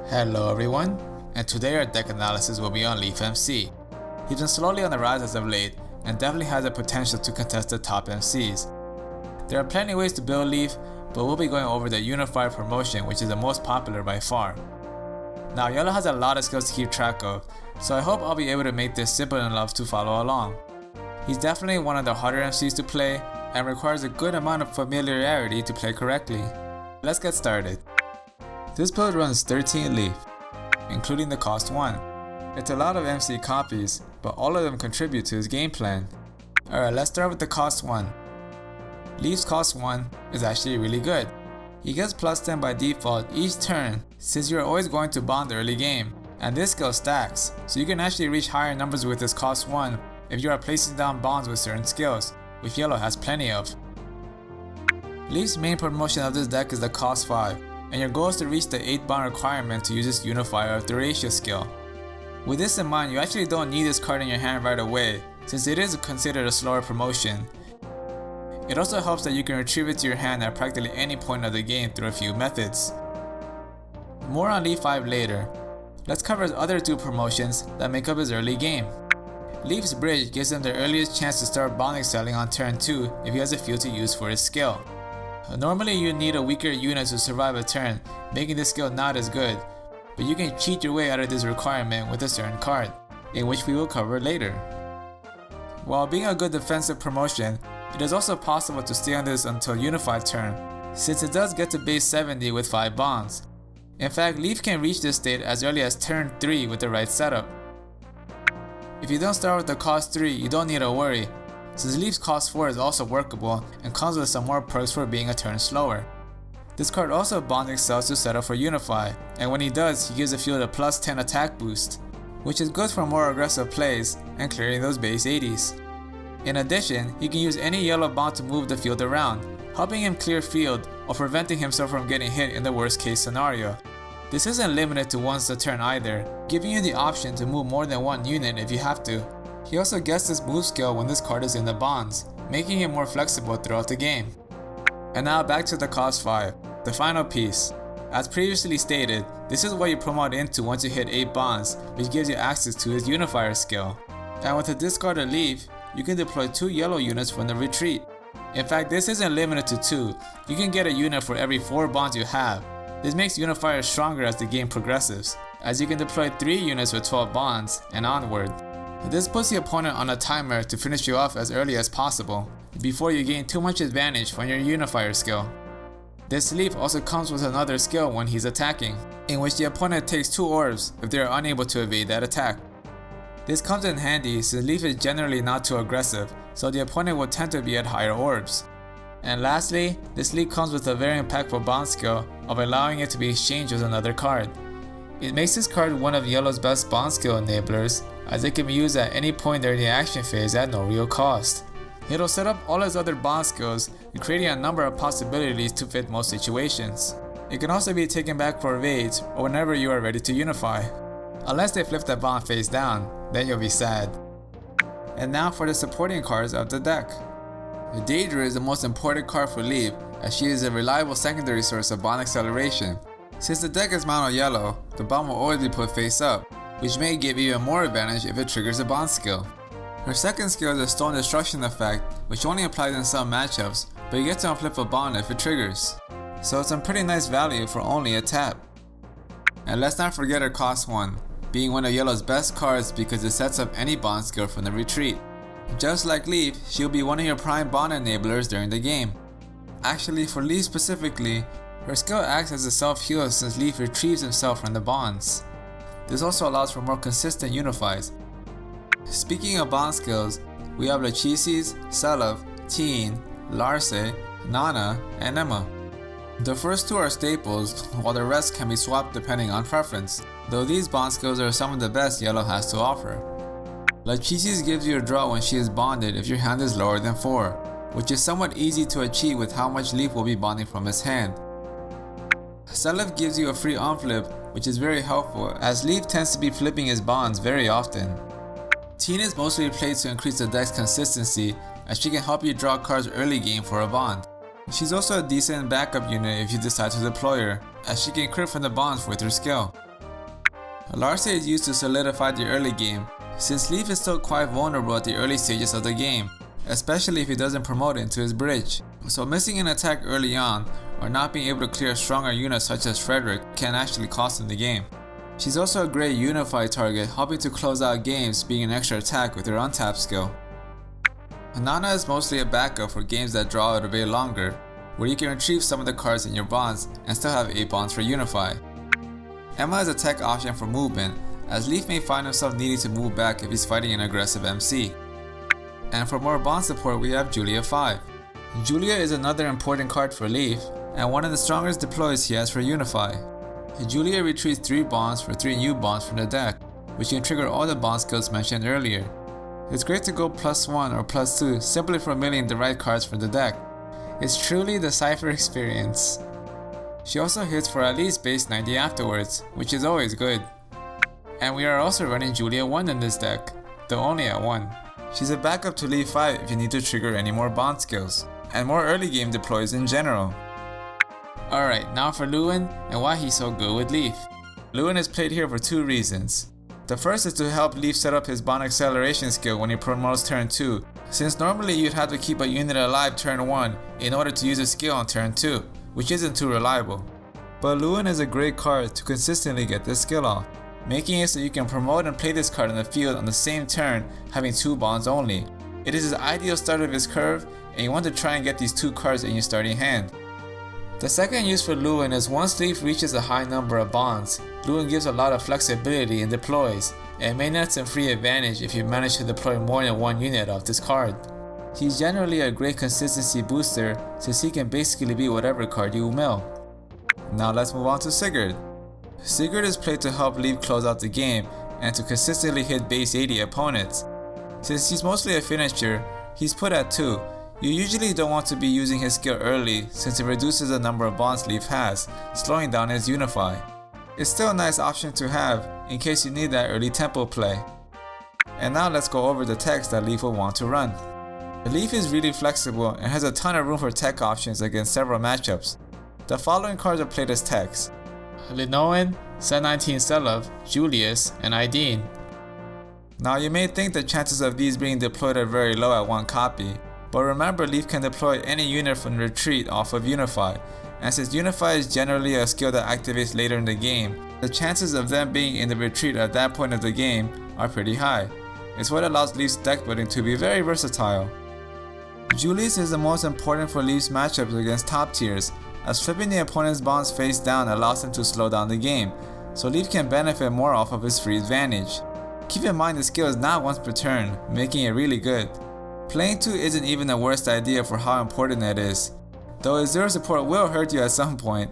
Hello everyone, and today our deck analysis will be on Leaf MC. He's been slowly on the rise as of late, and definitely has the potential to contest the top MCs. There are plenty of ways to build Leaf, but we'll be going over the Unifier promotion, which is the most popular by far. Now Yellow has a lot of skills to keep track of, so I hope I'll be able to make this simple enough to follow along. He's definitely one of the harder MCs to play, and requires a good amount of familiarity to play correctly. Let's get started. This build runs 13 Leaf, including the cost 1. It's a lot of MC copies, but all of them contribute to his game plan. Alright, let's start with the cost 1. Leaf's cost 1 is actually really good. He gets plus 10 by default each turn since you're always going to bond early game, and this skill stacks, so you can actually reach higher numbers with this cost 1 if you are placing down bonds with certain skills, which Yellow has plenty of. Leaf's main promotion of this deck is the cost 5. And your goal is to reach the 8 bond requirement to use this Unifier of Thracia skill. With this in mind, you actually don't need this card in your hand right away, since it is considered a slower promotion. It also helps that you can retrieve it to your hand at practically any point of the game through a few methods. More on Leaf 5 later. Let's cover his other 2 promotions that make up his early game. Leaf's Bridge gives him the earliest chance to start bonding selling on turn 2 if he has a field to use for his skill. Normally you need a weaker unit to survive a turn, making this skill not as good, but you can cheat your way out of this requirement with a certain card, in which we will cover later. While being a good defensive promotion, it is also possible to stay on this until Unified turn, since it does get to base 70 with 5 bonds. In fact, Leaf can reach this state as early as turn 3 with the right setup. If you don't start with the cost 3, you don't need to worry, since Leaf's cost 4 is also workable and comes with some more perks for being a turn slower. This card also bond excels to set up for Unify, and when he does, he gives the field a plus 10 attack boost, which is good for more aggressive plays and clearing those base 80s. In addition, he can use any yellow bond to move the field around, helping him clear field or preventing himself from getting hit in the worst case scenario. This isn't limited to once a turn either, giving you the option to move more than one unit if you have to. He also gets this move skill when this card is in the bonds, making him more flexible throughout the game. And now back to the cost 5, the final piece. As previously stated, this is what you promote into once you hit 8 bonds, which gives you access to his Unifier skill. And with a discarded Leaf, you can deploy 2 yellow units from the retreat. In fact, this isn't limited to 2, you can get a unit for every 4 bonds you have. This makes Unifier stronger as the game progresses, as you can deploy 3 units with 12 bonds and onward. This puts the opponent on a timer to finish you off as early as possible, before you gain too much advantage from your Unifier skill. This Leaf also comes with another skill when he's attacking, in which the opponent takes 2 orbs if they are unable to evade that attack. This comes in handy since Leaf is generally not too aggressive, so the opponent will tend to be at higher orbs. And lastly, this Leaf comes with a very impactful bond skill of allowing it to be exchanged with another card. It makes this card one of Yellow's best bond skill enablers, as it can be used at any point during the action phase at no real cost. It'll set up all his other bond skills, creating a number of possibilities to fit most situations. It can also be taken back for evades or whenever you are ready to unify. Unless they flip the bond face down, then you'll be sad. And now for the supporting cards of the deck. Daedra is the most important card for Leaf, as she is a reliable secondary source of bond acceleration. Since the deck is mono yellow, the bond will always be put face up, which may give even more advantage if it triggers a bond skill. Her second skill is a Stone Destruction effect, which only applies in some matchups, but you get to unflip a bond if it triggers. So it's some pretty nice value for only a tap. And let's not forget her cost 1, being one of Yellow's best cards because it sets up any bond skill from the retreat. Just like Leaf, she'll be one of your prime bond enablers during the game. Actually, for Leaf specifically, her skill acts as a self-heal since Leaf retrieves himself from the bonds. This also allows for more consistent unifies. Speaking of bond skills, we have Lachesis, Seliph, Teen, Larce, Nana, and Emma. The first 2 are staples, while the rest can be swapped depending on preference, though these bond skills are some of the best Yellow has to offer. Lachesis gives you a draw when she is bonded if your hand is lower than 4, which is somewhat easy to achieve with how much Leaf will be bonding from his hand. Seliph gives you a free unflip, which is very helpful as Leaf tends to be flipping his bonds very often. Teen is mostly played to increase the deck's consistency, as she can help you draw cards early game for a bond. She's also a decent backup unit if you decide to deploy her, as she can crit from the bonds with her skill. Larcey is used to solidify the early game, since Leaf is still quite vulnerable at the early stages of the game, especially if he doesn't promote into his bridge. So missing an attack early on, or not being able to clear stronger units such as Frederick can actually cost him the game. She's also a great Unify target, helping to close out games being an extra attack with her untapped skill. Nana is mostly a backup for games that draw out a bit longer, where you can retrieve some of the cards in your bonds and still have 8 bonds for Unify. Emma is a tech option for movement, as Leaf may find himself needing to move back if he's fighting an aggressive MC. And for more bond support we have Julia 5. Julia is another important card for Leaf, and one of the strongest deploys he has for Unify. Julia retrieves 3 bonds for 3 new bonds from the deck, which can trigger all the bond skills mentioned earlier. It's great to go +1 or +2 simply for milling the right cards from the deck. It's truly the Cypher experience. She also hits for at least base 90 afterwards, which is always good. And we are also running Julia 1 in this deck, though only at 1. She's a backup to Leaf 5 if you need to trigger any more bond skills, and more early game deploys in general. Alright, now for Lewin and why he's so good with Leaf. Lewin is played here for 2 reasons. The first is to help Leaf set up his bond acceleration skill when he promotes turn 2, since normally you'd have to keep a unit alive turn 1 in order to use a skill on turn 2, which isn't too reliable. But Lewin is a great card to consistently get this skill off, making it so you can promote and play this card on the field on the same turn, having 2 bonds only. It is his ideal start of his curve, and you want to try and get these 2 cards in your starting hand. The second use for Lewin is once Leaf reaches a high number of bonds, Lewin gives a lot of flexibility in deploys, and may net some free advantage if you manage to deploy more than 1 unit of this card. He's generally a great consistency booster since he can basically be whatever card you mill. Now let's move on to Sigurd. Sigurd is played to help Leaf close out the game and to consistently hit base 80 opponents. Since he's mostly a finisher, he's put at 2. You usually don't want to be using his skill early since it reduces the number of bonds Leaf has, slowing down his Unify. It's still a nice option to have in case you need that early tempo play. And now let's go over the techs that Leaf will want to run. Leaf is really flexible and has a ton of room for tech options against several matchups. The following cards are played as techs: Linoan, Set 19 Selov, Julius, and Ideen. Now you may think the chances of these being deployed are very low at 1 copy, but remember Leaf can deploy any unit from retreat off of Unify, and since Unify is generally a skill that activates later in the game, the chances of them being in the retreat at that point of the game are pretty high. It's what allows Leaf's deck building to be very versatile. Julius is the most important for Leaf's matchups against top tiers, as flipping the opponent's bonds face down allows him to slow down the game, so Leaf can benefit more off of his free advantage. Keep in mind the skill is not once per turn, making it really good. Playing 2 isn't even the worst idea for how important it is, though his 0 support will hurt you at some point.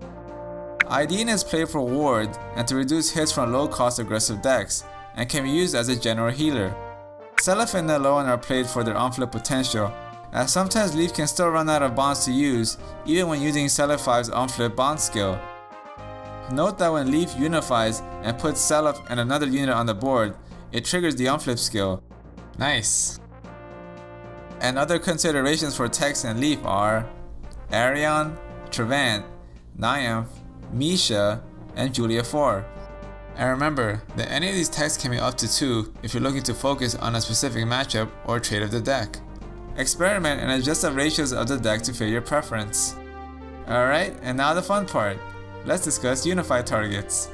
Ideen is played for ward and to reduce hits from low cost aggressive decks, and can be used as a general healer. Seliph and Naloan are played for their unflip potential, as sometimes Leaf can still run out of bonds to use even when using Seliph 5's unflip bond skill. Note that when Leaf unifies and puts Seliph and another unit on the board, it triggers the unflip skill. Nice. And other considerations for techs and Leaf are Arion, Trevant, Nymph, Misha, and Julia 4. And remember that any of these techs can be up to 2 if you're looking to focus on a specific matchup or trait of the deck. Experiment and adjust the ratios of the deck to fit your preference. Alright, and now the fun part. Let's discuss Unify targets.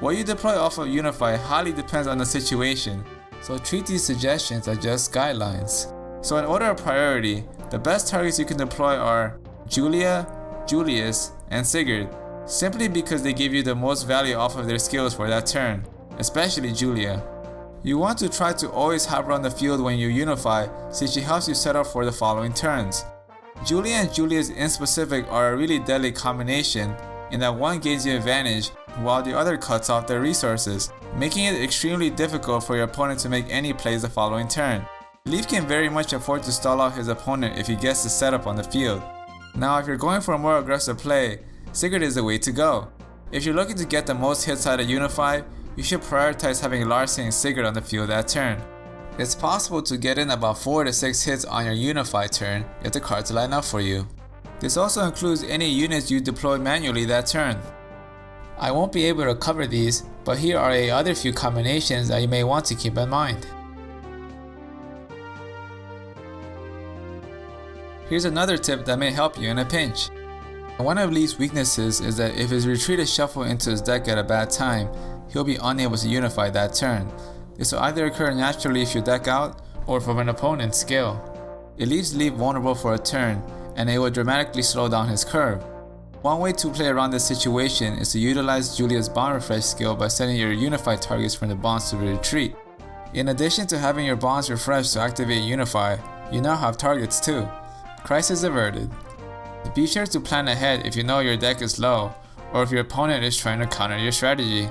What you deploy off of Unify highly depends on the situation, so treat these suggestions as just guidelines. So in order of priority, the best targets you can deploy are Julia, Julius, and Sigurd, simply because they give you the most value off of their skills for that turn, especially Julia. You want to try to always have her on the field when you unify, since she helps you set up for the following turns. Julia and Julius in specific are a really deadly combination in that one gains you advantage while the other cuts off their resources, making it extremely difficult for your opponent to make any plays the following turn. Leaf can very much afford to stall out his opponent if he gets the setup on the field. Now if you're going for a more aggressive play, Sigurd is the way to go. If you're looking to get the most hits out of Unify, you should prioritize having Larcey and Sigurd on the field that turn. It's possible to get in about 4 to 6 hits on your Unify turn if the cards line up for you. This also includes any units you deploy manually that turn. I won't be able to cover these, but here are a other few combinations that you may want to keep in mind. Here's another tip that may help you in a pinch. One of Leaf's weaknesses is that if his retreat is shuffled into his deck at a bad time, he'll be unable to unify that turn. This will either occur naturally if you deck out, or from an opponent's skill. It leaves Leaf vulnerable for a turn, and it will dramatically slow down his curve. One way to play around this situation is to utilize Julia's Bond Refresh skill by setting your unified targets from the bonds to the retreat. In addition to having your bonds refreshed to activate Unify, you now have targets too. Crisis averted. Be sure to plan ahead if you know your deck is low, or if your opponent is trying to counter your strategy.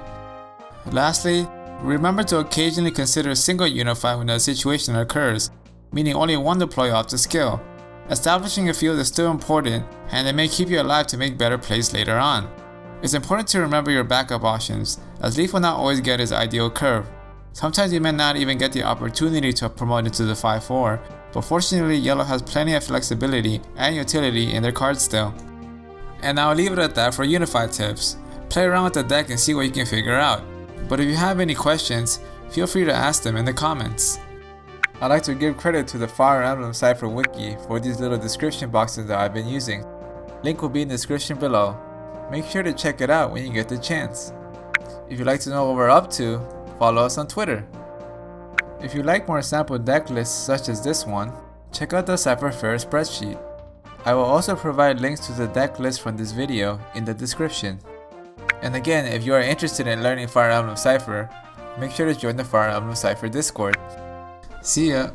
Lastly, remember to occasionally consider single Unify when a situation occurs, meaning only one deploy off the skill. Establishing a field is still important, and it may keep you alive to make better plays later on. It's important to remember your backup options, as Leaf will not always get his ideal curve. Sometimes you may not even get the opportunity to promote into the 5-4, but fortunately Yellow has plenty of flexibility and utility in their cards still. And I'll leave it at that for Unified tips. Play around with the deck and see what you can figure out. But if you have any questions, feel free to ask them in the comments. I'd like to give credit to the Fire Emblem Cypher wiki for these little description boxes that I've been using. Link will be in the description below. Make sure to check it out when you get the chance. If you'd like to know what we're up to, follow us on Twitter. If you like more sample deck lists such as this one, check out the Cypher Fair spreadsheet. I will also provide links to the deck list from this video in the description. And again, if you are interested in learning Fire Emblem Cypher, make sure to join the Fire Emblem Cypher Discord. See ya!